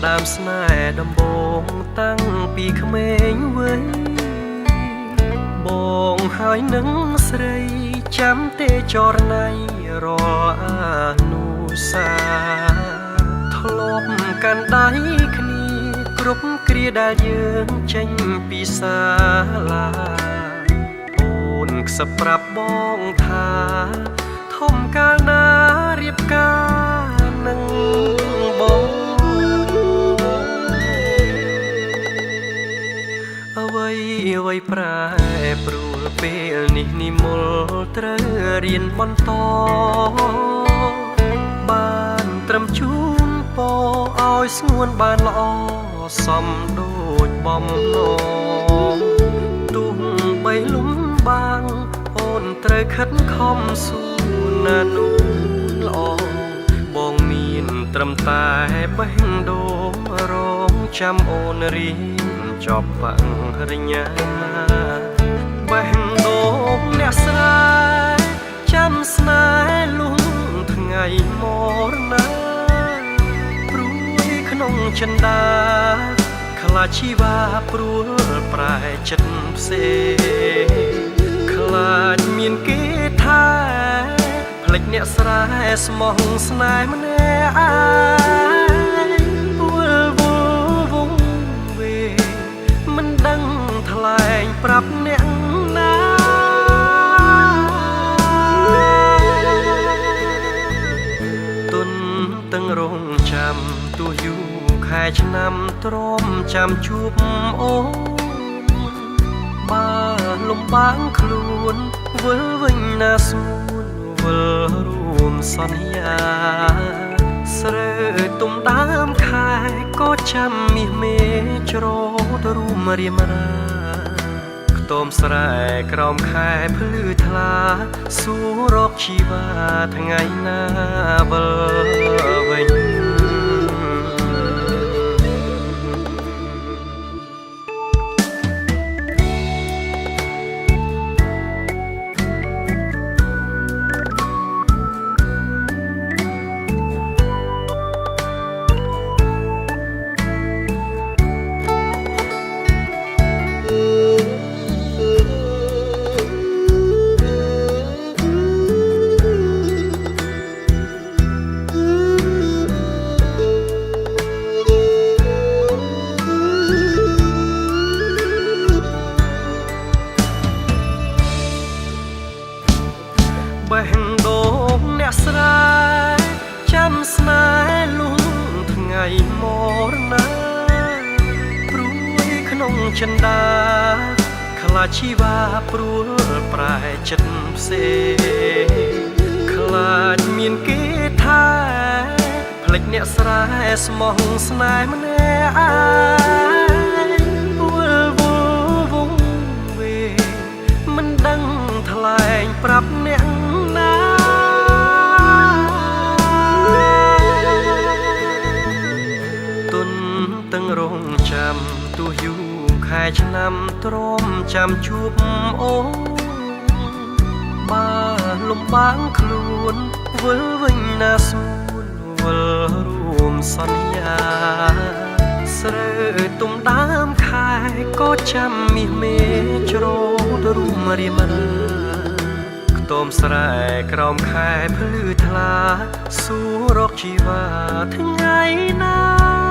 ដើមស្នេហ៍ដំបងតាំងពីក្មេងវ័យបងហើយនឹងស្រីចាំទេចរណៃរាល់អនុសាធ្លាប់កាន់ដៃគ្នាគ្រប់គ្រាដែលយើងចេញពីសាលាអូនខ្សឹបប្រាប់បងថាធំកាលណារៀបការនឹងបងអ្វីប្រែប្រួលពេលនេះនិមលត្រូវរៀនបន្តបានត្រឹមជូនពរឲ្យស្ងួនបានល្អសមដូចបំណងទុំបីលំបាំងអូនត្រូវខិតខំស៊ូណានោះល្អបងមានត្រឹមតែបេះដូងរងចាំអូនរៀនចប់បរិញ្ញាបេះដូងអ្នកស្រីចាំស្នេហ៍លុងថ្ងៃមរណាព្រួយក្នុងចិន្តាខ្លាចជីវ៉ាព្រួលប្រែចិត្តផ្សេងខ្លាចមានគេថាផ្លេចអ្នកស្រែស្មោះស្នេហ៍ម្នាក់ឯងវល់វងវេមិនដឹងថ្លែងប្រាប់អ្នកណាទុនទាំងរងចាំទោះយូរខែឆ្នាំទ្រាំចាំជួបអូនបើលំបាំងខ្លួនវិលវិញណាសួនវិលរួមសន្យាស្រើទុំដើមខែក៏ចាំមាសមេច្រូតរួមរៀមរាខ្ទមស្រែក្រោមខែភ្លឺថ្លាសួររកជីវ៉ាថ្ងៃណាវិលវិញបេះដូងអ្នកស្រីចាំស្នេហ៍លុងថ្ងៃមរណាព្រួយក្នុងចិន្តាខ្លាចជីវ៉ាព្រួលប្រែចិត្តផ្សេងខ្លាចមានគេថាផ្លេចអ្នកស្រែស្មោះស្នេហ៍ម្នាក់ឯងវល់វងវេមិនដឹងថ្លែងប្រាប់អ្នកណាទុនទាំងរងចាំទោះយូរខែឆ្នាំទ្រាំចាំជួបអូនបើលំបាំងខ្លួនវិលវិញណាសួនវិលរួមសន្យាស្រើទុំដើមខែក៏ចាំមាសមេច្រូតរួមរៀមរាខ្ទមស្រែក្រោមខែភ្លឺថ្លាសួររកជីវ៉ាថ្ងៃណា